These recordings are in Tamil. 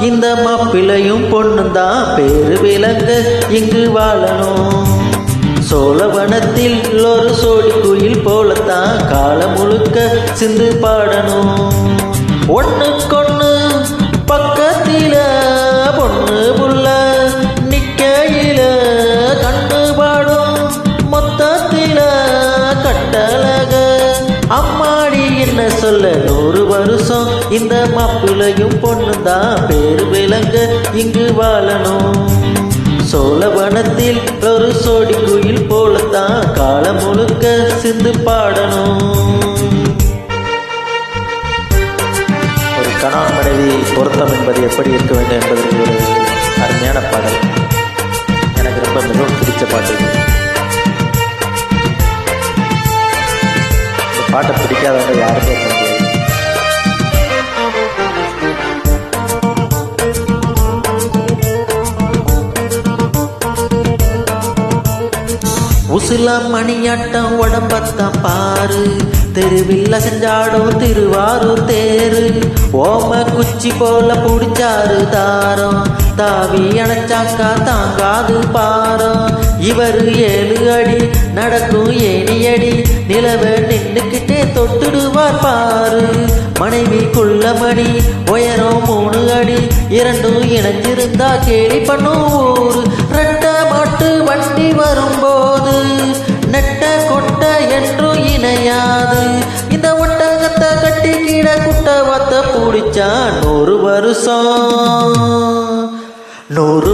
இந்த மாப்பிள்ளையும் பொண்ணும் தான் பேரு விளங்க இங்கு வாழணும். சோழவனத்தில் ஒரு சோடி குயில் போலத்தான் காலம் முழுக்க சிந்து பாடணும். ஒண்ணுக்கொண்ணு பக்கத்தில பொண்ணு புள்ள நிக்கையில கண்டு பாடும் மொத்தத்தில கட்டழக. அம்மாடி என்ன சொல்ல 100 வருஷம் இந்த மாப்பிள்ளையும் பொண்ணு தான் பேரு விளங்க இங்கு வாழணும். சோழவனத்தில் ஒரு சோடி குயில் போலத்தான் காலம் முழுக்க சிந்து பாடணும். ஒரு கணவன் மனைவி பொருத்தம் என்பது எப்படி இருக்க வேண்டும் என்பதற்கு ஒரு அருமையான பாடல். எனக்கு ரொம்ப மிகவும் பிடிச்ச பாட்டு. இந்த பாட்டை பிடிக்காதவங்க யாருமே இருக்க முடியாது. உசுலா மணியாட்டம் உடம்பத்தான் பாரு, தெருவில் செஞ்சாடும் திருவாரூர் தேரு. ஓம குச்சி போல புடிச்சாரு தாரம், தாவி அணைச்சாக்கா தாங்காது பாரம். இவரு 7 அடி நடக்கும் ஏணியடி, நிலவ நின்னுக்கிட்டே தொட்டுடுவார் பாரு. மனைவிக்குள்ள மணி உயரம் 3 அடி, இரண்டும் இணைஞ்சிருந்தா கேலி பண்ணும் ஊரு. ரெட்ட மாட்டு வண்டி வரும்போது நெட்ட கொட்ட என்றும் இணையாது. இந்த ஒட்டகத்தை கட்டி கீழ குட்டவத்த பிடிச்சா 100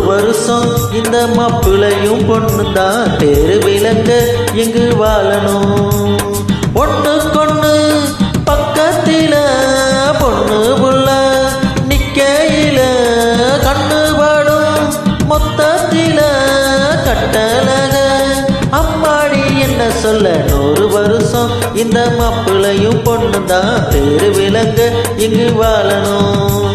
வருஷம் இந்த மாப்பிள்ளையும் பொண்ணு தான் பேரு விளங்க இங்கு வாழணும். ஒண்ணுக்கொண்ணு பக்கத்தில பொண்ணு புள்ள நிக்கையில கண்ணு பாடும் மொத்தத்தில கட்டழக. அம்மாடி என்ன சொல்ல 100 வருஷம் இந்த மாப்பிள்ளையும் பொண்ணு தான் பேரு விளங்க இங்கு வாழணும்.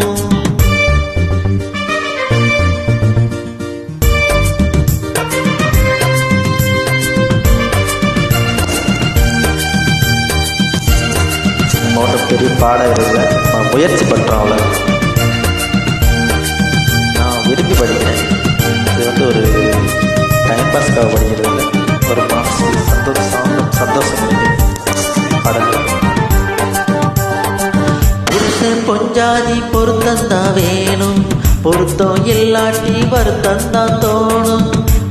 ஒன்றும் பெரிய பாடம் இல்லை, நான் முயற்சி பண்ணுறேன். அவ்வளோ நான் விரும்பி படிக்கிறேன். இது ஒரு டைம் பாஸ்க்காக படிக்கிறது இல்லை, ஒரு மனசுக்கு சந்தோஷம் பாடங்கள். புருஷன் பொஞ்சாதி பொருத்தந்தான் வேணும், பொருத்தம் இல்லாட்டி வருத்தந்தான் தோணும்.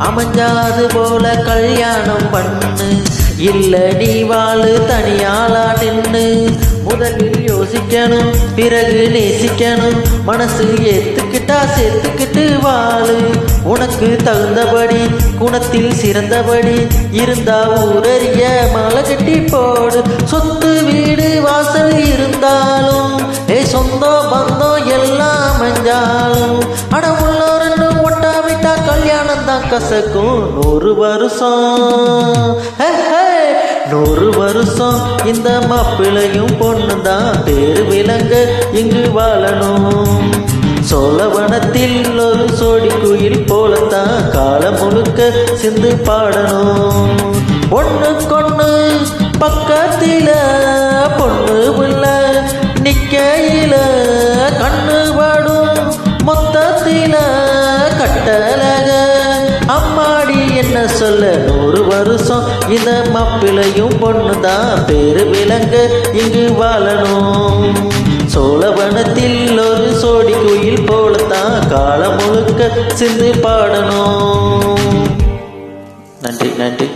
அமைஞ்சாது போல கல்யாணம் பண்ணு, இல்ல நீ வாழு தனியாளா நின்னு. முதலில் யோசிக்கணும், பிறகு நேசிக்கணும். மனசு ஏத்துக்கிட்டா சேர்த்துக்கிட்டு வாழு. உனக்கு தகுந்தபடி குணத்தில் சிறந்தபடி இருந்தா ஊரறிய மாலை கட்டி போடு. சொத்து வீடு வாசல் இருந்தாலும் சொந்தம் பந்தம் எல்லாம் அமைஞ்சாலும் அட உள்ளோரன்னு ஒட்டா விட்டா கல்யாணம் தான் கசக்கும். 100 வருஷம் இந்த மாப்பிள்ளையும் பொண்ணு தான் பேரு விளங்க இங்கு வாழணும். சோழவனத்தில் ஒரு சோடி குயில் போலத்தான் காலம் முழுக்க சிந்து பாடணும். ஒண்ணுக்கொண்ணு பக்கத்தில பொண்ணு புள்ள நிக்கையில கண்ணு பாடும் மொத்தத்தில கட்டழக. அம்மாடி என்ன சொல்ல 100 வருஷம் இந்த மாப்பிள்ளையும் பொண்ணு தான் பேரு விளங்க இங்கு வாழணும். சோழவனத்தில் ஒரு சோடி குயில் போலத்தான் காலம் முழுக்க சிந்து பாடணும். நன்றி.